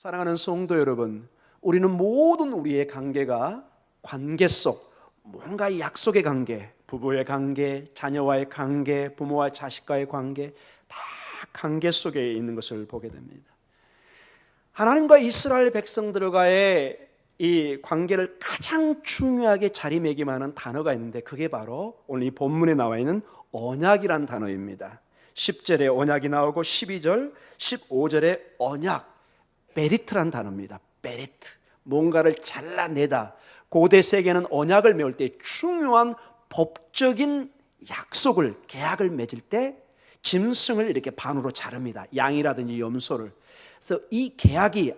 사랑하는 성도 여러분, 우리는 모든 우리의 관계가 관계 속 뭔가 약속의 관계, 부부의 관계, 자녀와의 관계, 부모와 자식과의 관계, 다 관계 속에 있는 것을 보게 됩니다. 하나님과 이스라엘 백성들과의 이 관계를 가장 중요하게 자리매김하는 단어가 있는데, 그게 바로 오늘 이 본문에 나와 있는 언약이란 단어입니다. 10절에 언약이 나오고 12절, 15절에 언약, 베리트란 단어입니다. 베리트, 뭔가를 잘라내다. 고대 세계는 언약을 메울 때 중요한 법적인 약속을, 계약을 맺을 때 짐승을 이렇게 반으로 자릅니다. 양이라든지 염소를. 그래서 이 계약이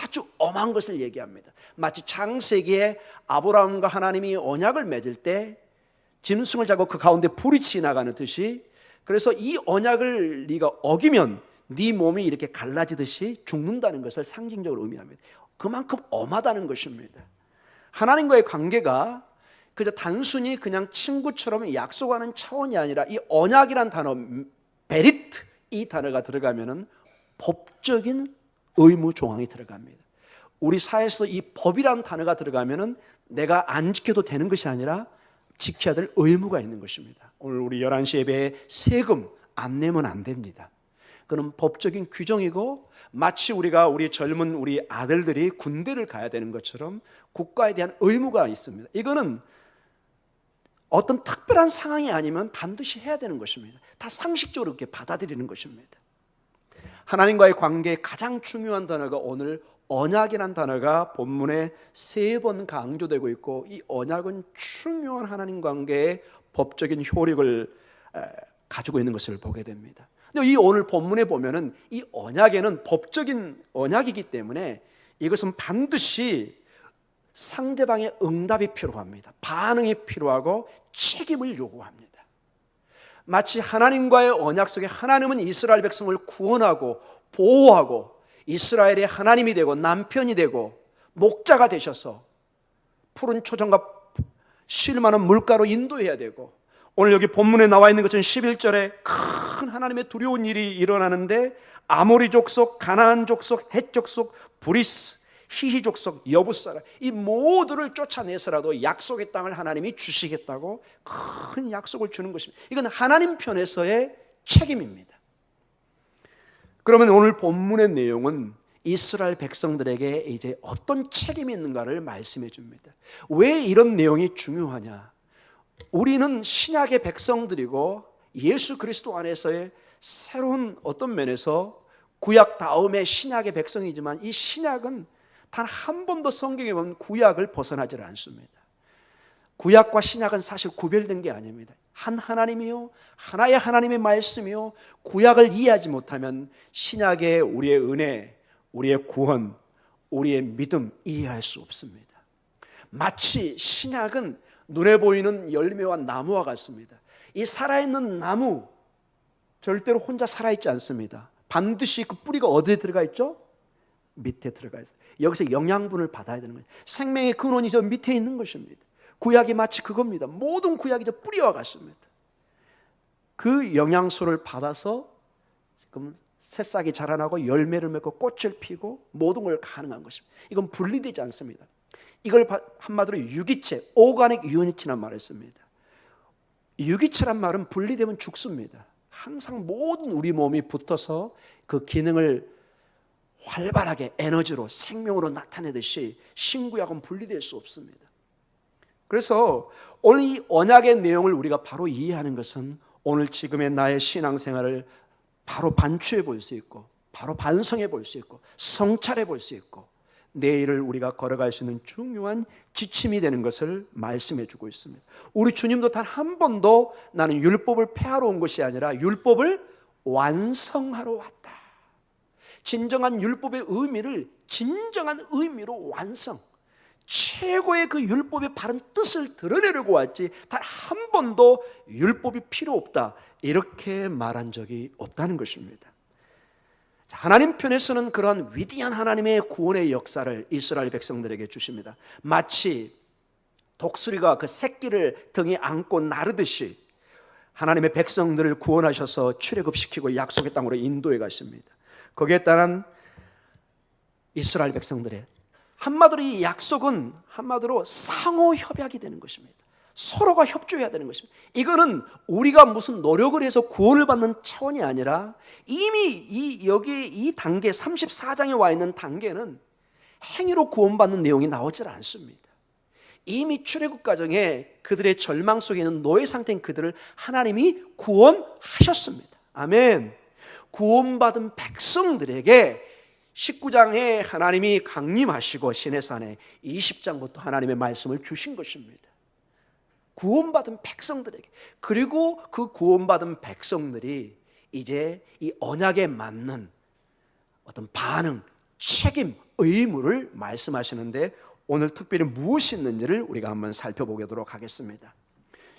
아주 엄한 것을 얘기합니다. 마치 창세기에 아브라함과 하나님이 언약을 맺을 때 짐승을 잡고 그 가운데 불이 지나가는 듯이, 그래서 이 언약을 네가 어기면 네 몸이 이렇게 갈라지듯이 죽는다는 것을 상징적으로 의미합니다. 그만큼 엄하다는 것입니다. 하나님과의 관계가 그저 단순히 그냥 친구처럼 약속하는 차원이 아니라 이 언약이란 단어, 베리트, 이 단어가 들어가면은 법적인 의무 조항이 들어갑니다. 우리 사회에서 이 법이란 단어가 들어가면은 내가 안 지켜도 되는 것이 아니라 지켜야 될 의무가 있는 것입니다. 오늘 우리 11시 예배에 세금 안 내면 안 됩니다. 그건 법적인 규정이고, 마치 우리 젊은 우리 아들들이 군대를 가야 되는 것처럼 국가에 대한 의무가 있습니다. 이거는 어떤 특별한 상황이 아니면 반드시 해야 되는 것입니다. 다 상식적으로 이렇게 받아들이는 것입니다. 하나님과의 관계의 가장 중요한 단어가 오늘 언약이라는 단어가 본문에 3번 강조되고 있고, 이 언약은 중요한 하나님 관계의 법적인 효력을 가지고 있는 것을 보게 됩니다. 근데 이 오늘 본문에 보면은 이 언약에는 법적인 언약이기 때문에 이것은 반드시 상대방의 응답이 필요합니다. 반응이 필요하고 책임을 요구합니다. 마치 하나님과의 언약 속에 하나님은 이스라엘 백성을 구원하고 보호하고 이스라엘의 하나님이 되고 남편이 되고 목자가 되셔서 푸른 초정과 쉴 만한 물가로 인도해야 되고, 오늘 여기 본문에 나와 있는 것처럼 11절에 큰 하나님의 두려운 일이 일어나는데 아모리 족속, 가나안 족속, 헷 족속, 브리스, 히히 족속, 여부사라, 이 모두를 쫓아내서라도 약속의 땅을 하나님이 주시겠다고 큰 약속을 주는 것입니다. 이건 하나님 편에서의 책임입니다. 그러면 오늘 본문의 내용은 이스라엘 백성들에게 이제 어떤 책임이 있는가를 말씀해 줍니다. 왜 이런 내용이 중요하냐? 우리는 신약의 백성들이고 예수 그리스도 안에서의 새로운 어떤 면에서 구약 다음에 신약의 백성이지만, 이 신약은 단 한 번도 성경에 보면 구약을 벗어나지 않습니다. 구약과 신약은 사실 구별된 게 아닙니다. 한 하나님이요, 하나의 하나님의 말씀이요, 구약을 이해하지 못하면 신약의 우리의 은혜, 우리의 구원, 우리의 믿음 이해할 수 없습니다. 마치 신약은 눈에 보이는 열매와 나무와 같습니다. 이 살아있는 나무 절대로 혼자 살아있지 않습니다. 반드시 그 뿌리가 어디에 들어가 있죠? 밑에 들어가 있어요. 여기서 영양분을 받아야 되는 거예요. 생명의 근원이 저 밑에 있는 것입니다. 구약이 마치 그겁니다. 모든 구약이 저 뿌리와 같습니다. 그 영양소를 받아서 지금 새싹이 자라나고 열매를 맺고 꽃을 피고 모든 걸 가능한 것입니다. 이건 분리되지 않습니다. 이걸 한마디로 유기체, 오가닉 유니티란 말을 씁니다. 유기체란 말은 분리되면 죽습니다. 항상 모든 우리 몸이 붙어서 그 기능을 활발하게 에너지로, 생명으로 나타내듯이 신구약은 분리될 수 없습니다. 그래서 오늘 이 언약의 내용을 우리가 바로 이해하는 것은 오늘 지금의 나의 신앙생활을 바로 반추해 볼 수 있고, 바로 반성해 볼 수 있고, 성찰해 볼 수 있고, 내일을 우리가 걸어갈 수 있는 중요한 지침이 되는 것을 말씀해 주고 있습니다. 우리 주님도 단 한 번도 나는 율법을 폐하러 온 것이 아니라 율법을 완성하러 왔다. 진정한 율법의 의미를 진정한 의미로 완성, 최고의 그 율법의 바른 뜻을 드러내려고 왔지 단 한 번도 율법이 필요 없다 이렇게 말한 적이 없다는 것입니다. 하나님 편에서는 그러한 위대한 하나님의 구원의 역사를 이스라엘 백성들에게 주십니다. 마치 독수리가 그 새끼를 등에 안고 나르듯이 하나님의 백성들을 구원하셔서 출애굽시키고 약속의 땅으로 인도해 가십니다. 거기에 따른 이스라엘 백성들의 한마디로 이 약속은 한마디로 상호 협약이 되는 것입니다. 서로가 협조해야 되는 것입니다. 이거는 우리가 무슨 노력을 해서 구원을 받는 차원이 아니라 이미 여기 이 단계 34장에 와 있는 단계는 행위로 구원받는 내용이 나오질 않습니다. 이미 출애굽 과정에 그들의 절망 속에 있는 노예 상태인 그들을 하나님이 구원하셨습니다. 아멘. 구원받은 백성들에게 19장에 하나님이 강림하시고 시내산에 20장부터 하나님의 말씀을 주신 것입니다. 구원받은 백성들에게. 그리고 그 구원받은 백성들이 이제 이 언약에 맞는 어떤 반응, 책임, 의무를 말씀하시는데 오늘 특별히 무엇이 있는지를 우리가 한번 살펴보도록 하겠습니다.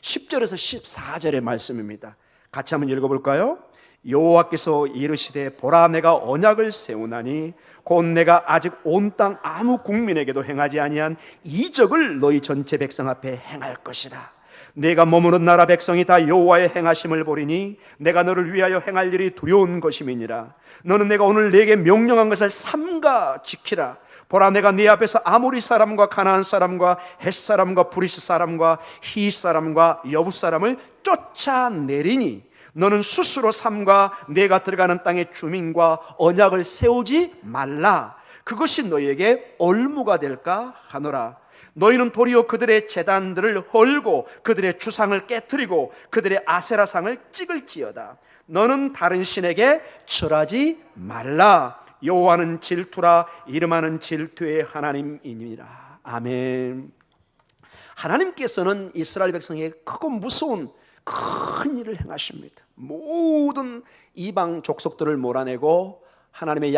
10절에서 14절의 말씀입니다. 같이 한번 읽어볼까요? 여호와께서 이르시되 보라 내가 언약을 세우나니 곧 내가 아직 온 땅 아무 국민에게도 행하지 아니한 이적을 너희 전체 백성 앞에 행할 것이다. 내가 머무는 나라 백성이 다 여호와의 행하심을 보리니 내가 너를 위하여 행할 일이 두려운 것임이니라. 너는 내가 오늘 네게 명령한 것을 삼가 지키라. 보라 내가 네 앞에서 아모리 사람과 가나안 사람과 헷 사람과 브리스 사람과 히 사람과 여부 사람을 쫓아내리니 너는 스스로 삼가 내가 들어가는 땅의 주민과 언약을 세우지 말라. 그것이 너희에게 올무가 될까 하노라. 너희는 도리어 그들의 제단들을 헐고 그들의 주상을 깨뜨리고 그들의 아세라상을 찍을지어다. 너는 다른 신에게 절하지 말라. 여호와는 질투라. 이름하는 질투의 하나님이니라. 아멘. 하나님께서는 이스라엘 백성에게 크고 무서운 큰 일을 행하십니다. 모든 이방 족속들을 몰아내고 하나님의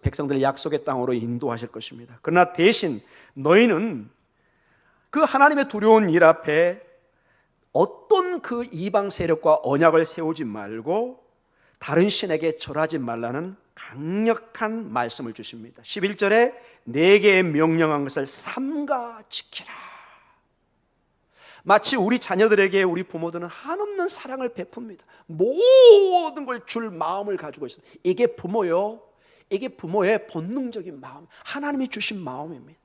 백성들의 약속의 땅으로 인도하실 것입니다. 그러나 대신 너희는 그 하나님의 두려운 일 앞에 어떤 그 이방 세력과 언약을 세우지 말고 다른 신에게 절하지 말라는 강력한 말씀을 주십니다. 11절에 내게 명령한 것을 삼가 지키라. 마치 우리 자녀들에게 우리 부모들은 한없는 사랑을 베풉니다. 모든 걸 줄 마음을 가지고 있어요. 이게 부모요. 이게 부모의 본능적인 마음, 하나님이 주신 마음입니다.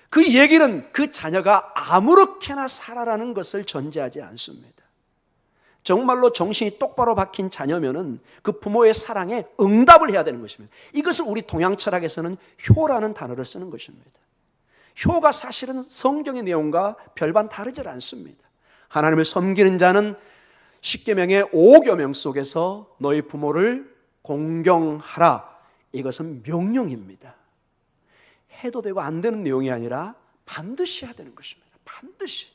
그 얘기는 그 자녀가 아무렇게나 살아라는 것을 전제하지 않습니다. 정말로 정신이 똑바로 박힌 자녀면은 그 부모의 사랑에 응답을 해야 되는 것입니다. 이것을 우리 동양 철학에서는 효라는 단어를 쓰는 것입니다. 효가 사실은 성경의 내용과 별반 다르지 않습니다. 하나님을 섬기는 자는 십계명의 5계명 속에서 너희 부모를 공경하라. 이것은 명령입니다. 해도 되고 안 되는 내용이 아니라 반드시 해야 되는 것입니다. 반드시.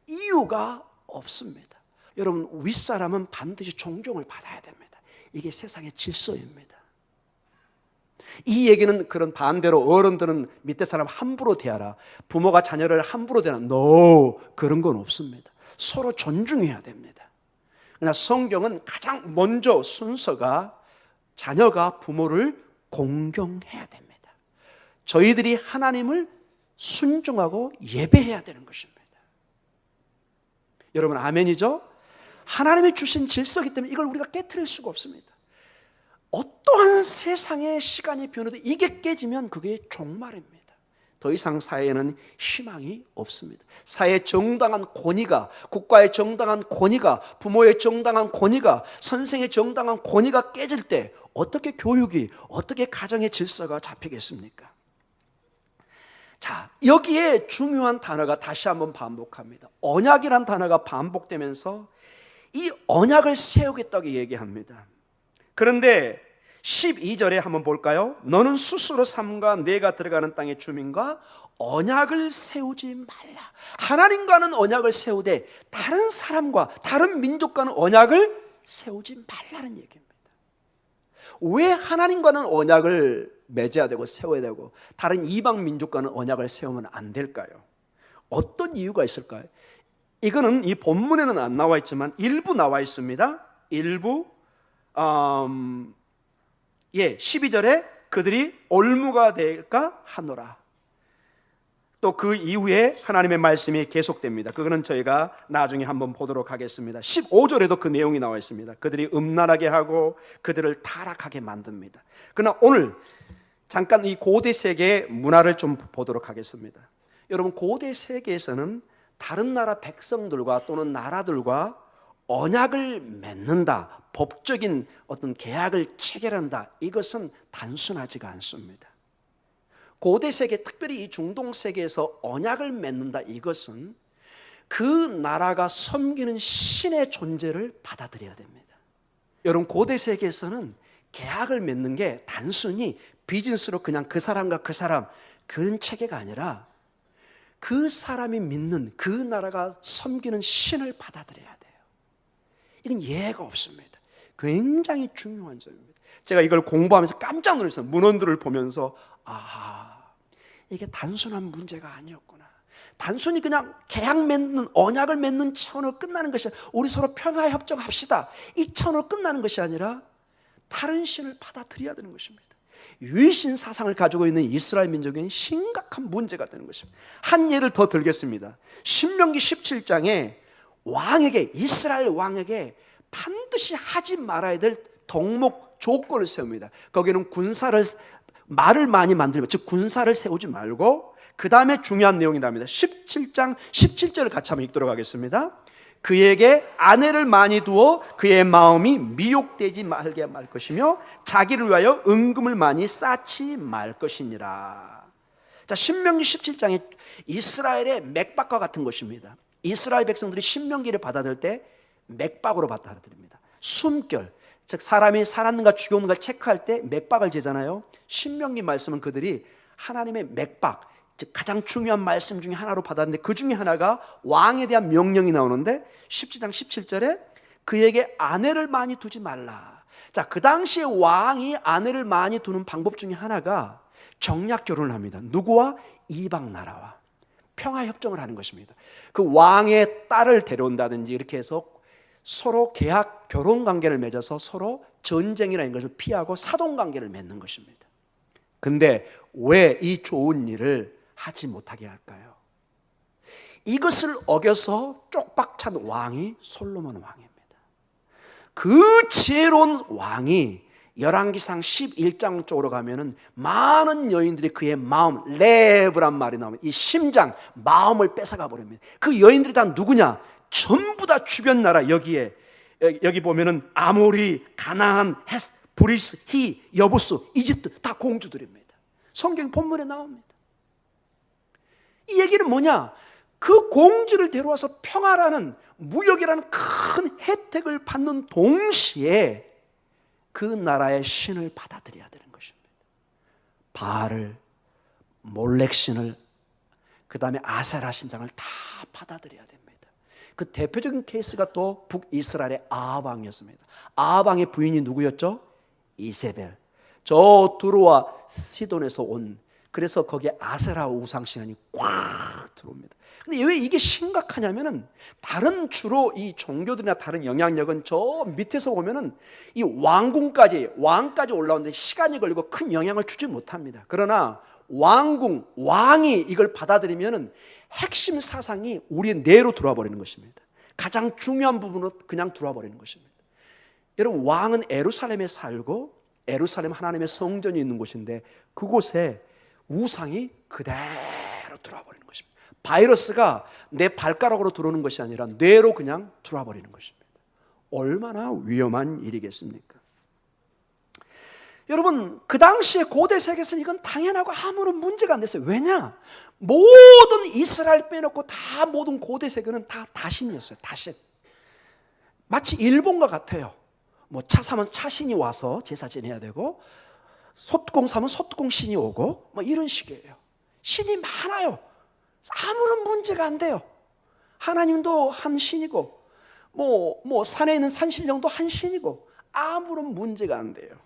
이유가 없습니다. 여러분, 윗사람은 반드시 존경을 받아야 됩니다. 이게 세상의 질서입니다. 이 얘기는 그런 반대로 어른들은 밑에 사람 함부로 대하라, 부모가 자녀를 함부로 대하라, no, 그런 건 없습니다. 서로 존중해야 됩니다. 그러나 성경은 가장 먼저 순서가 자녀가 부모를 공경해야 됩니다. 저희들이 하나님을 순종하고 예배해야 되는 것입니다. 여러분, 아멘이죠? 하나님이 주신 질서이기 때문에 이걸 우리가 깨트릴 수가 없습니다. 어떠한 세상의 시간이 변해도 이게 깨지면 그게 종말입니다. 더 이상 사회에는 희망이 없습니다. 사회의 정당한 권위가, 국가의 정당한 권위가, 부모의 정당한 권위가, 선생의 정당한 권위가 깨질 때 어떻게 교육이, 어떻게 가정의 질서가 잡히겠습니까? 자, 여기에 중요한 단어가 다시 한번 반복합니다. 언약이란 단어가 반복되면서 이 언약을 세우겠다고 얘기합니다. 그런데 12절에 한번 볼까요? 너는 스스로 삼가 내가 들어가는 땅의 주민과 언약을 세우지 말라. 하나님과는 언약을 세우되 다른 사람과 다른 민족과는 언약을 세우지 말라는 얘기입니다. 왜 하나님과는 언약을 맺어야 되고 세워야 되고 다른 이방 민족과는 언약을 세우면 안 될까요? 어떤 이유가 있을까요? 이거는 이 본문에는 안 나와 있지만 일부 나와 있습니다. 일부 12절에 그들이 올무가 될까 하노라. 또 그 이후에 하나님의 말씀이 계속됩니다. 그거는 저희가 나중에 한번 보도록 하겠습니다. 15절에도 그 내용이 나와 있습니다. 그들이 음란하게 하고 그들을 타락하게 만듭니다. 그러나 오늘 잠깐 이 고대 세계의 문화를 좀 보도록 하겠습니다. 여러분, 고대 세계에서는 다른 나라 백성들과 또는 나라들과 언약을 맺는다, 법적인 어떤 계약을 체결한다, 이것은 단순하지가 않습니다. 고대 세계, 특별히 이 중동 세계에서 언약을 맺는다, 이것은 그 나라가 섬기는 신의 존재를 받아들여야 됩니다. 여러분, 고대 세계에서는 계약을 맺는 게 단순히 비즈니스로 그냥 그 사람과 그 사람 그런 체계가 아니라 그 사람이 믿는 그 나라가 섬기는 신을 받아들여야 돼요. 이건 예외가 없습니다. 굉장히 중요한 점입니다. 제가 이걸 공부하면서 깜짝 놀랐어요. 문헌들을 보면서 이게 단순한 문제가 아니었구나. 단순히 그냥 계약 맺는, 언약을 맺는 차원으로 끝나는 것이 아니라 우리 서로 평화 협정합시다, 이 차원으로 끝나는 것이 아니라 다른 신을 받아들여야 되는 것입니다. 유일신 사상을 가지고 있는 이스라엘 민족에는 심각한 문제가 되는 것입니다. 한 예를 더 들겠습니다. 신명기 17장에 왕에게, 이스라엘 왕에게 반드시 하지 말아야 될 덕목 조건을 세웁니다. 거기는 말을 많이 만들면, 즉 군사를 세우지 말고, 그 다음에 중요한 내용이 나옵니다. 17장 17절을 같이 한번 읽도록 하겠습니다. 그에게 아내를 많이 두어 그의 마음이 미혹되지 말게 말 것이며 자기를 위하여 은금을 많이 쌓지 말 것이니라. 자, 신명기 17장에 이스라엘의 맥박과 같은 것입니다. 이스라엘 백성들이 신명기를 받아들일 때 맥박으로 받아들입니다. 숨결, 즉 사람이 살았는가 죽었는가 체크할 때 맥박을 재잖아요. 신명기 말씀은 그들이 하나님의 맥박, 즉 가장 중요한 말씀 중에 하나로 받았는데, 그 중에 하나가 왕에 대한 명령이 나오는데 17장 17절에 그에게 아내를 많이 두지 말라. 자, 그 당시에 왕이 아내를 많이 두는 방법 중에 하나가 정략 결혼을 합니다. 누구와? 이방 나라와 평화 협정을 하는 것입니다. 그 왕의 딸을 데려온다든지 이렇게 해서 서로 계약, 결혼 관계를 맺어서 서로 전쟁이라는 것을 피하고 사돈 관계를 맺는 것입니다. 근데 왜 이 좋은 일을 하지 못하게 할까요? 이것을 어겨서 쪽박찬 왕이 솔로몬 왕입니다. 그 지혜로운 왕이 열왕기상 11장 쪽으로 가면은 많은 여인들이 그의 마음, 레브란 말이 나오면 이 심장, 마음을 뺏어가 버립니다. 그 여인들이 다 누구냐? 전부 다 주변 나라, 여기 보면은 아모리, 가나안, 헷, 브리스, 히, 여부스, 이집트 다 공주들입니다. 성경 본문에 나옵니다. 이 얘기는 뭐냐? 그 공주를 데려와서 평화라는, 무역이라는 큰 혜택을 받는 동시에 그 나라의 신을 받아들여야 되는 것입니다. 바알을, 몰렉신을, 그 다음에 아세라 신장을 다 받아들여야 됩니다. 그 대표적인 케이스가 또 북이스라엘의 아합 왕이었습니다. 아합 왕의 부인이 누구였죠? 이세벨. 저 두로와 시돈에서 온, 그래서 거기에 아세라 우상신앙이 꽉 들어옵니다. 근데 왜 이게 심각하냐면은, 다른 주로 이 종교들이나 다른 영향력은 저 밑에서 보면은 이 왕까지 올라오는데 시간이 걸리고 큰 영향을 주지 못합니다. 그러나 왕이 이걸 받아들이면은 핵심 사상이 우리의 뇌로 들어와 버리는 것입니다. 가장 중요한 부분으로 그냥 들어와 버리는 것입니다. 여러분, 왕은 예루살렘에 살고, 예루살렘 하나님의 성전이 있는 곳인데 그곳에 우상이 그대로 들어와 버리는 것입니다. 바이러스가 내 발가락으로 들어오는 것이 아니라 뇌로 그냥 들어와 버리는 것입니다. 얼마나 위험한 일이겠습니까? 여러분, 그 당시에 고대 세계에서는 이건 당연하고 아무런 문제가 안 됐어요. 왜냐? 모든 이스라엘 빼놓고 다 모든 고대 세계는 다 다신이었어요. 다신. 마치 일본과 같아요. 뭐 차 사면 차신이 와서 제사 지내야 되고, 솥공 사면 솥공 신이 오고, 뭐 이런 식이에요. 신이 많아요. 아무런 문제가 안 돼요. 하나님도 한 신이고, 뭐 산에 있는 산신령도 한 신이고, 아무런 문제가 안 돼요.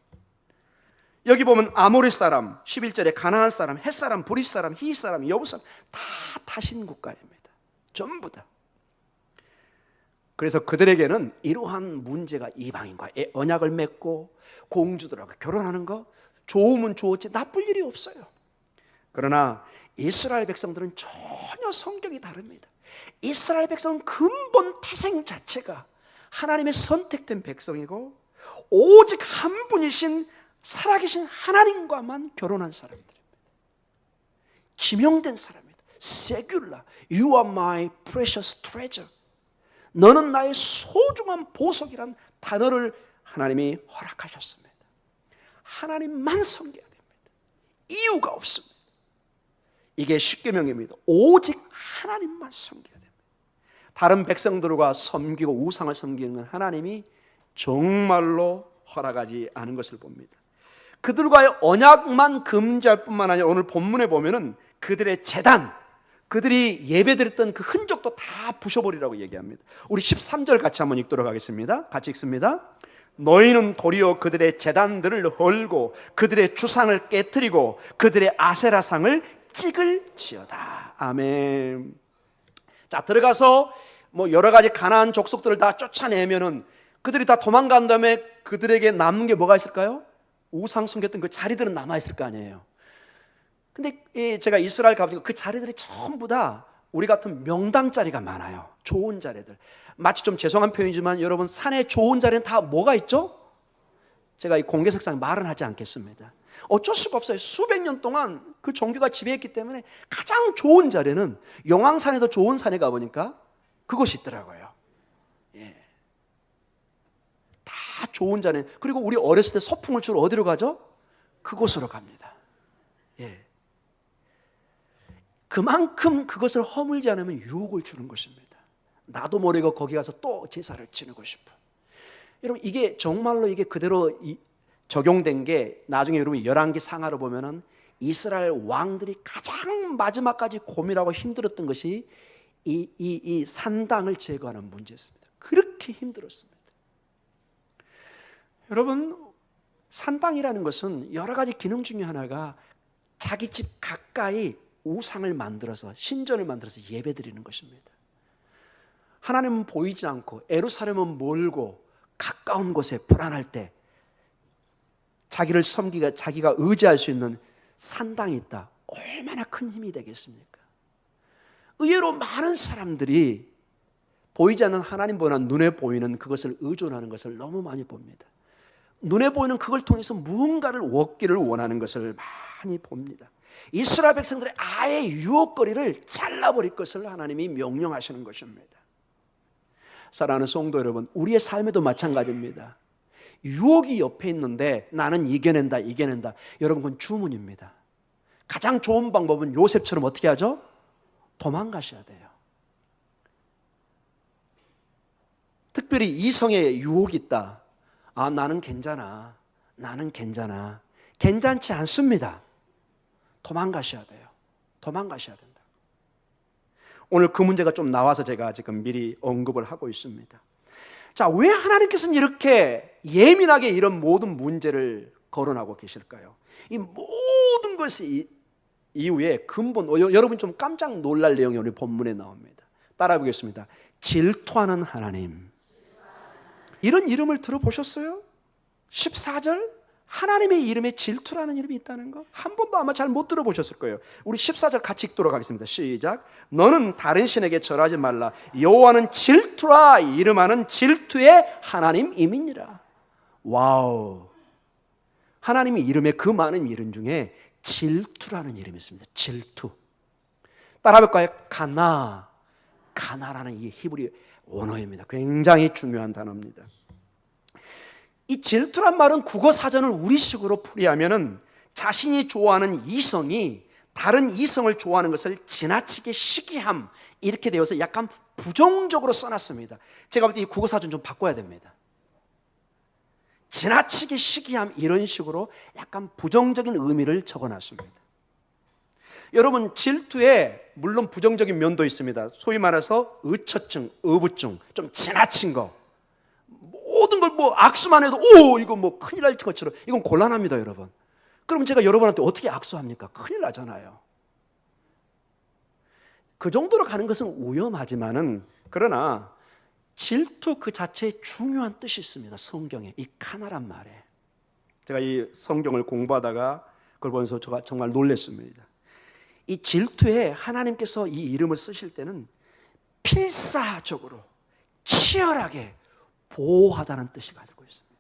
여기 보면 아모리 사람, 11절에 가나안 사람, 헷 사람, 브리스 사람, 히 사람, 여부 사람 다 타신 국가입니다. 전부 다. 그래서 그들에게는 이러한 문제가, 이방인과 언약을 맺고 공주들하고 결혼하는 거 좋으면 좋았지 나쁠 일이 없어요. 그러나 이스라엘 백성들은 전혀 성격이 다릅니다. 이스라엘 백성은 근본 태생 자체가 하나님의 선택된 백성이고, 오직 한 분이신 살아계신 하나님과만 결혼한 사람들입니다. 지명된 사람입니다. Singular. You are my precious treasure. 너는 나의 소중한 보석이란 단어를 하나님이 허락하셨습니다. 하나님만 섬겨야 됩니다. 이유가 없습니다. 이게 십계명입니다. 오직 하나님만 섬겨야 됩니다. 다른 백성들과 섬기고 우상을 섬기는 건 하나님이 정말로 허락하지 않은 것을 봅니다. 그들과의 언약만 금지할 뿐만 아니라 오늘 본문에 보면은 그들의 제단, 그들이 예배드렸던 그 흔적도 다 부셔버리라고 얘기합니다. 우리 13절 같이 한번 읽도록 하겠습니다. 같이 읽습니다. 너희는 도리어 그들의 제단들을 헐고 그들의 주상을 깨뜨리고 그들의 아세라상을 찍을지어다. 아멘. 자, 들어가서 뭐 여러 가지 가나안 족속들을 다 쫓아내면은 그들이 다 도망간 다음에 그들에게 남는 게 뭐가 있을까요? 우상 섬겼던 그 자리들은 남아있을 거 아니에요. 근데 제가 이스라엘 가보니까 그 자리들이 전부 다 우리 같은 명당 자리가 많아요. 좋은 자리들. 마치 좀 죄송한 표현이지만 여러분, 산에 좋은 자리는 다 뭐가 있죠? 제가 이 공개석상에 말은 하지 않겠습니다. 어쩔 수가 없어요. 수백 년 동안 그 종교가 지배했기 때문에 가장 좋은 자리는 용왕산에도 좋은 산에 가보니까 그곳이 있더라고요. 예. 다 좋은 자리는. 그리고 우리 어렸을 때 소풍을 주로 어디로 가죠? 그곳으로 갑니다. 예. 그만큼 그것을 허물지 않으면 유혹을 주는 것입니다. 나도 모르고 거기 가서 또 제사를 지내고 싶어. 여러분, 이게 정말로 이게 그대로 적용된 게 나중에 여러분 열왕기 상하로 보면은 이스라엘 왕들이 가장 마지막까지 고민하고 힘들었던 것이 이 산당을 제거하는 문제였습니다. 그렇게 힘들었습니다. 여러분, 산당이라는 것은 여러 가지 기능 중에 하나가 자기 집 가까이 우상을 만들어서 신전을 만들어서 예배드리는 것입니다. 하나님은 보이지 않고 예루살렘은 멀고 가까운 곳에 불안할 때 자기를 섬기가 자기가 의지할 수 있는 산당이 있다. 얼마나 큰 힘이 되겠습니까? 의외로 많은 사람들이 보이지 않는 하나님보다 눈에 보이는 그것을 의존하는 것을 너무 많이 봅니다. 눈에 보이는 그걸 통해서 무언가를 얻기를 원하는 것을 많이 봅니다. 이스라엘 백성들의 아예 유혹거리를 잘라버릴 것을 하나님이 명령하시는 것입니다. 사랑하는 성도 여러분, 우리의 삶에도 마찬가지입니다. 유혹이 옆에 있는데 나는 이겨낸다. 여러분, 그건 주문입니다. 가장 좋은 방법은 요셉처럼 어떻게 하죠? 도망가셔야 돼요. 특별히 이성에 유혹이 있다. 아, 나는 괜찮아. 괜찮지 않습니다. 도망가셔야 돼요. 도망가셔야 된다. 오늘 그 문제가 좀 나와서 제가 지금 미리 언급을 하고 있습니다. 자, 왜 하나님께서는 이렇게 예민하게 이런 모든 문제를 거론하고 계실까요? 이 모든 것이 이후에 근본, 여러분 좀 깜짝 놀랄 내용이 오늘 본문에 나옵니다. 따라 보겠습니다. 질투하는 하나님. 이런 이름을 들어보셨어요? 14절? 하나님의 이름에 질투라는 이름이 있다는 거 한 번도 아마 잘 못 들어보셨을 거예요. 우리 14절 같이 읽도록 하겠습니다. 시작. 너는 다른 신에게 절하지 말라. 여호와는 질투라. 이름하는 질투의 하나님임이니라. 와우. 하나님의 이름에 그 많은 이름 중에 질투라는 이름이 있습니다. 질투. 따라해볼까요? 가나라는 이 히브리 원어입니다. 굉장히 중요한 단어입니다. 이 질투란 말은 국어 사전을 우리식으로 풀이하면은 자신이 좋아하는 이성이 다른 이성을 좋아하는 것을 지나치게 시기함, 이렇게 되어서 약간 부정적으로 써놨습니다. 제가 볼 때 이 국어 사전 좀 바꿔야 됩니다. 지나치게 시기함, 이런 식으로 약간 부정적인 의미를 적어놨습니다. 여러분, 질투에 물론 부정적인 면도 있습니다. 소위 말해서 의처증, 의부증, 좀 지나친 거. 모든 걸 뭐 악수만 해도 이거 뭐 큰일 날 것처럼, 이건 곤란합니다, 여러분. 그럼 제가 여러분한테 어떻게 악수합니까? 큰일 나잖아요. 그 정도로 가는 것은 위험하지만은, 그러나 질투 그 자체에 중요한 뜻이 있습니다. 성경에 이 카나란 말에. 제가 이 성경을 공부하다가 그걸 보면서 제가 정말 놀랐습니다. 이 질투에 하나님께서 이 이름을 쓰실 때는 필사적으로 치열하게 보호하다는 뜻이 가지고 있습니다.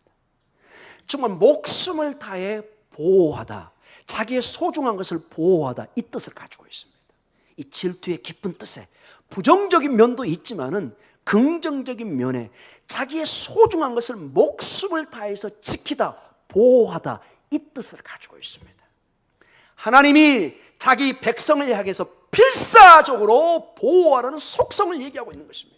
정말 목숨을 다해 보호하다, 자기의 소중한 것을 보호하다, 이 뜻을 가지고 있습니다. 이 질투의 깊은 뜻에 부정적인 면도 있지만은 긍정적인 면에 자기의 소중한 것을 목숨을 다해서 지키다, 보호하다, 이 뜻을 가지고 있습니다. 하나님이 자기 백성을 향해서 필사적으로 보호하라는 속성을 얘기하고 있는 것입니다.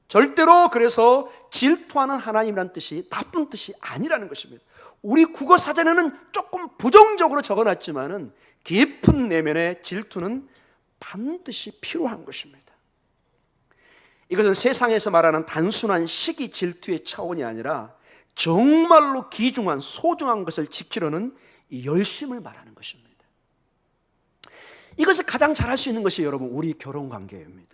절대로 그래서 질투하는 하나님이라는 뜻이 나쁜 뜻이 아니라는 것입니다. 우리 국어 사전에는 조금 부정적으로 적어놨지만은 깊은 내면의 질투는 반드시 필요한 것입니다. 이것은 세상에서 말하는 단순한 시기 질투의 차원이 아니라 정말로 귀중한 소중한 것을 지키려는 이 열심을 말하는 것입니다. 이것을 가장 잘할 수 있는 것이 여러분 우리 결혼관계입니다.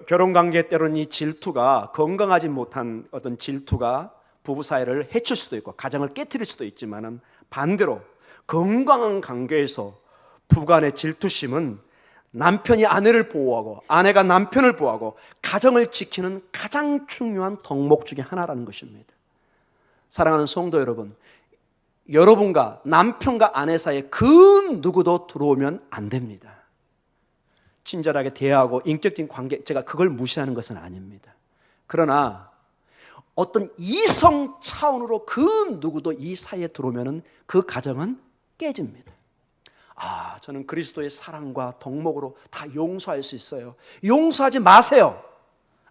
결혼관계 때로는 이 질투가, 건강하지 못한 어떤 질투가 부부 사이를 해칠 수도 있고 가정을 깨트릴 수도 있지만, 반대로 건강한 관계에서 부부간의 질투심은 남편이 아내를 보호하고 아내가 남편을 보호하고 가정을 지키는 가장 중요한 덕목 중에 하나라는 것입니다. 사랑하는 성도 여러분, 여러분과 남편과 아내 사이에 그 누구도 들어오면 안 됩니다. 친절하게 대하고 인격적인 관계, 제가 그걸 무시하는 것은 아닙니다. 그러나 어떤 이성 차원으로 그 누구도 이 사이에 들어오면 그 가정은 깨집니다. 저는 그리스도의 사랑과 덕목으로 다 용서할 수 있어요. 용서하지 마세요.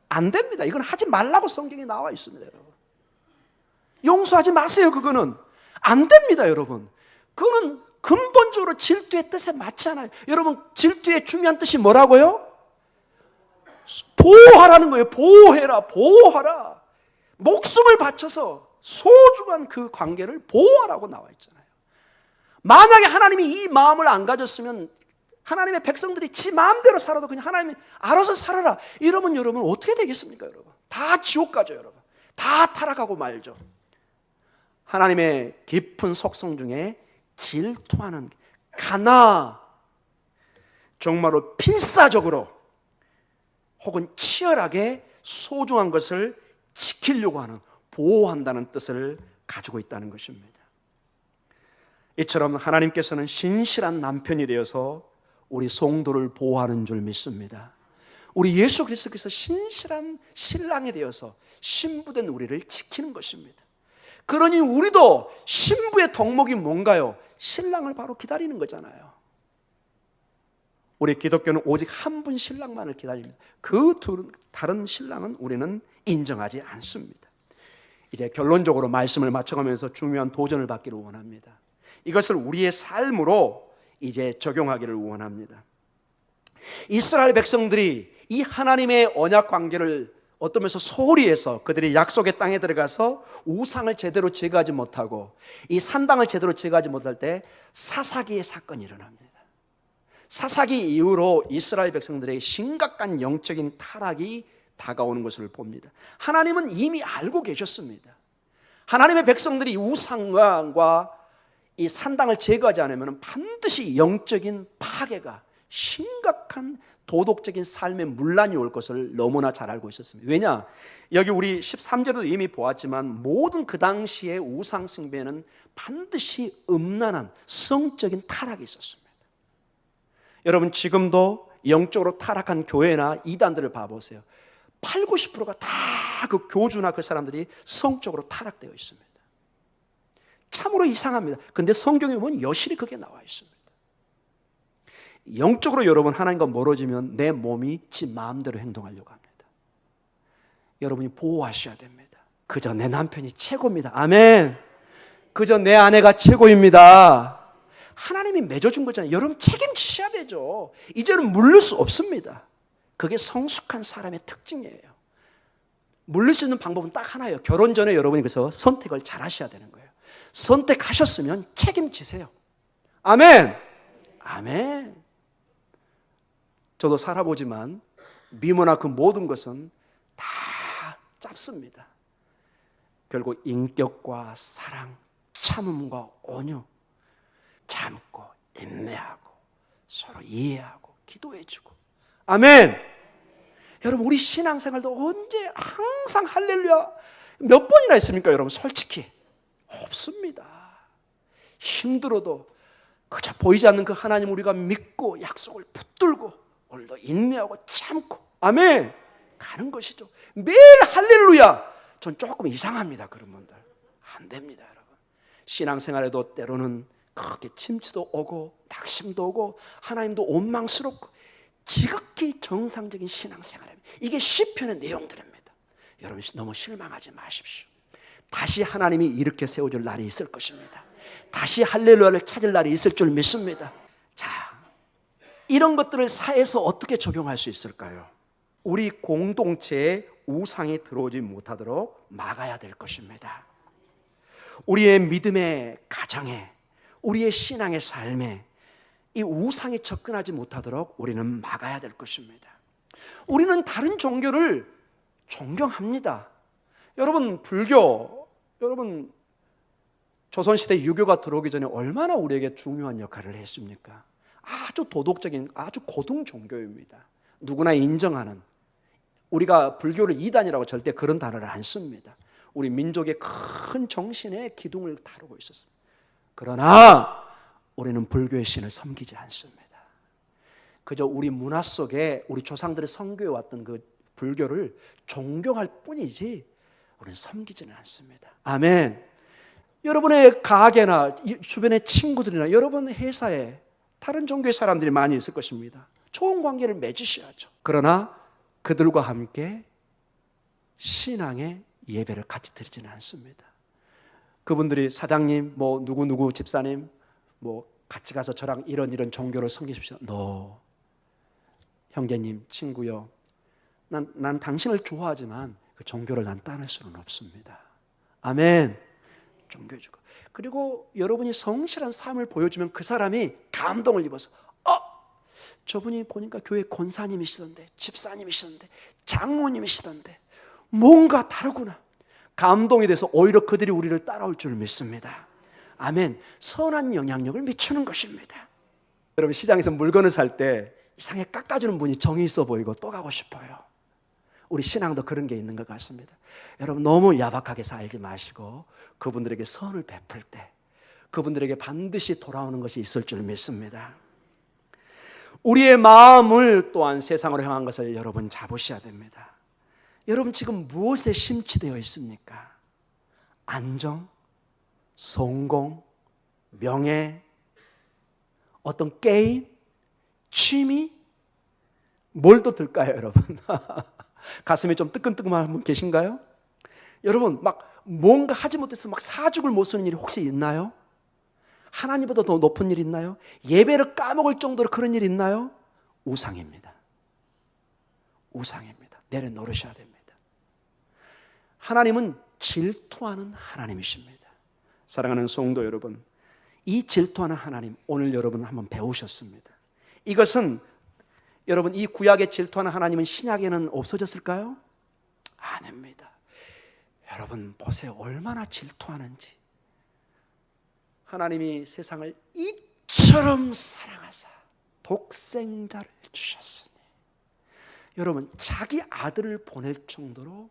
안 됩니다. 이건 하지 말라고 성경에 나와 있습니다, 여러분. 용서하지 마세요. 그거는 안 됩니다, 여러분. 그거는 근본적으로 질투의 뜻에 맞지 않아요. 여러분, 질투의 중요한 뜻이 뭐라고요? 보호하라는 거예요. 보호해라, 보호하라. 목숨을 바쳐서 소중한 그 관계를 보호하라고 나와 있잖아요. 만약에 하나님이 이 마음을 안 가졌으면 하나님의 백성들이 지 마음대로 살아도 그냥 하나님이 알아서 살아라 이러면 여러분 어떻게 되겠습니까? 여러분 다 지옥 가죠. 여러분 다 타락하고 말죠. 하나님의 깊은 속성 중에 질투하는, 가나 정말로 필사적으로 혹은 치열하게 소중한 것을 지키려고 하는, 보호한다는 뜻을 가지고 있다는 것입니다. 이처럼 하나님께서는 신실한 남편이 되어서 우리 성도를 보호하는 줄 믿습니다. 우리 예수 그리스도께서 신실한 신랑이 되어서 신부된 우리를 지키는 것입니다. 그러니 우리도 신부의 덕목이 뭔가요? 신랑을 바로 기다리는 거잖아요. 우리 기독교는 오직 한 분 신랑만을 기다립니다. 그 다른 신랑은 우리는 인정하지 않습니다. 이제 결론적으로 말씀을 맞춰가면서 중요한 도전을 받기를 원합니다. 이것을 우리의 삶으로 이제 적용하기를 원합니다. 이스라엘 백성들이 이 하나님의 언약 관계를 어떤 면에서 소홀히 해서 그들이 약속의 땅에 들어가서 우상을 제대로 제거하지 못하고 이 산당을 제대로 제거하지 못할 때 사사기의 사건이 일어납니다. 사사기 이후로 이스라엘 백성들의 심각한 영적인 타락이 다가오는 것을 봅니다. 하나님은 이미 알고 계셨습니다. 하나님의 백성들이 우상과 이 산당을 제거하지 않으면 반드시 영적인 파괴가, 심각한 도덕적인 삶의 문란이 올 것을 너무나 잘 알고 있었습니다. 왜냐? 여기 우리 13절에도 이미 보았지만 모든 그 당시의 우상 숭배에는 반드시 음란한 성적인 타락이 있었습니다. 여러분 지금도 영적으로 타락한 교회나 이단들을 봐보세요. 8, 90%가 다 그 교주나 그 사람들이 성적으로 타락되어 있습니다. 참으로 이상합니다. 근데 성경에 보면 여실히 그게 나와 있습니다. 영적으로 여러분 하나님과 멀어지면 내 몸이 지 마음대로 행동하려고 합니다. 여러분이 보호하셔야 됩니다. 그저 내 남편이 최고입니다. 아멘. 그저 내 아내가 최고입니다. 하나님이 맺어준 거잖아요. 여러분 책임지셔야 되죠. 이제는 물릴 수 없습니다. 그게 성숙한 사람의 특징이에요. 물릴 수 있는 방법은 딱 하나예요. 결혼 전에 여러분이 그래서 선택을 잘 하셔야 되는 거예요. 선택하셨으면 책임지세요. 아멘. 아멘. 저도 살아보지만 미모나 그 모든 것은 다 짧습니다. 결국 인격과 사랑, 참음과 온유, 참고 인내하고 서로 이해하고 기도해주고. 아멘. 여러분 우리 신앙생활도 언제 항상 할렐루야 몇 번이나 했습니까, 여러분? 솔직히 없습니다. 힘들어도 그저 보이지 않는 그 하나님 우리가 믿고 약속을 붙들고 오늘도 인내하고 참고 아멘 가는 것이죠. 매일 할렐루야. 전 조금 이상합니다. 그런 분들 안 됩니다, 여러분. 신앙생활에도 때로는 그렇게 침체도 오고 낙심도 오고 하나님도 원망스럽고 지극히 정상적인 신앙생활입니다. 이게 시편의 내용들입니다. 여러분 너무 실망하지 마십시오. 다시 하나님이 이렇게 세워줄 날이 있을 것입니다. 다시 할렐루야를 찾을 날이 있을 줄 믿습니다. 자, 이런 것들을 사회에서 어떻게 적용할 수 있을까요? 우리 공동체에 우상이 들어오지 못하도록 막아야 될 것입니다. 우리의 믿음의 가정에, 우리의 신앙의 삶에 이 우상이 접근하지 못하도록 우리는 막아야 될 것입니다. 우리는 다른 종교를 존경합니다. 여러분 불교, 여러분 조선시대 유교가 들어오기 전에 얼마나 우리에게 중요한 역할을 했습니까? 아주 도덕적인 아주 고등 종교입니다. 누구나 인정하는. 우리가 불교를 이단이라고 절대 그런 단어를 안 씁니다. 우리 민족의 큰 정신의 기둥을 다루고 있었습니다. 그러나 우리는 불교의 신을 섬기지 않습니다. 그저 우리 문화 속에 우리 조상들이 선교해왔던 그 불교를 존경할 뿐이지 우리는 섬기지는 않습니다. 아멘. 여러분의 가게나 주변의 친구들이나 여러분의 회사에 다른 종교의 사람들이 많이 있을 것입니다. 좋은 관계를 맺으셔야죠. 그러나 그들과 함께 신앙의 예배를 같이 드리지는 않습니다. 그분들이 사장님, 뭐 누구 집사님, 뭐 같이 가서 저랑 이런 종교를 섬기십시오. No. 형제님, 친구요. 난 당신을 좋아하지만 그 종교를 난 따를 수는 없습니다. 아멘. 종교주고. 그리고 여러분이 성실한 삶을 보여주면 그 사람이 감동을 입어서 저분이 보니까 교회 권사님이시던데, 집사님이시던데, 장모님이시던데 뭔가 다르구나. 감동이 돼서 오히려 그들이 우리를 따라올 줄 믿습니다. 아멘. 선한 영향력을 미치는 것입니다. 여러분 시장에서 물건을 살 때 이상하게 깎아주는 분이 정이 있어 보이고 또 가고 싶어요. 우리 신앙도 그런 게 있는 것 같습니다. 여러분 너무 야박하게 살지 마시고 그분들에게 선을 베풀 때 그분들에게 반드시 돌아오는 것이 있을 줄 믿습니다. 우리의 마음을 또한 세상으로 향한 것을 여러분 잡으셔야 됩니다. 여러분 지금 무엇에 심취되어 있습니까? 안정, 성공, 명예, 어떤 게임, 취미, 뭘 또 들까요, 여러분? 가슴이 좀 뜨끈뜨끈한 분 계신가요? 여러분 막 뭔가 하지 못해서 막 사죽을 못 쓰는 일이 혹시 있나요? 하나님보다 더 높은 일이 있나요? 예배를 까먹을 정도로 그런 일이 있나요? 우상입니다. 우상입니다. 내려놓으셔야 됩니다. 하나님은 질투하는 하나님이십니다. 사랑하는 성도 여러분, 이 질투하는 하나님 오늘 여러분 한번 배우셨습니다. 이것은 여러분 이 구약의 질투하는 하나님은 신약에는 없어졌을까요? 아닙니다. 여러분 보세요. 얼마나 질투하는지. 하나님이 세상을 이처럼 사랑하사 독생자를 주셨으니 여러분 자기 아들을 보낼 정도로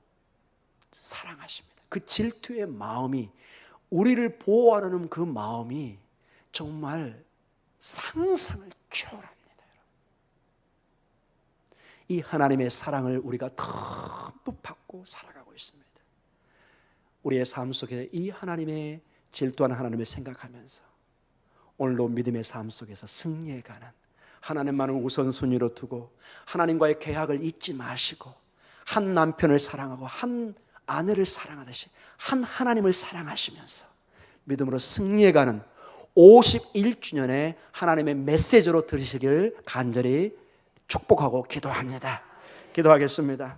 사랑하십니다. 그 질투의 마음이 우리를 보호하려는 그 마음이 정말 상상을 초월합니다. 이 하나님의 사랑을 우리가 듬뿍 받고 살아가고 있습니다. 우리의 삶 속에 이 하나님의 질투하는 하나님을 생각하면서 오늘도 믿음의 삶 속에서 승리해가는 하나님만을 우선순위로 두고 하나님과의 계약을 잊지 마시고 한 남편을 사랑하고 한 아내를 사랑하듯이 한 하나님을 사랑하시면서 믿음으로 승리해가는 51주년의 하나님의 메시지로 들으시길 간절히 축복하고 기도합니다. 기도하겠습니다.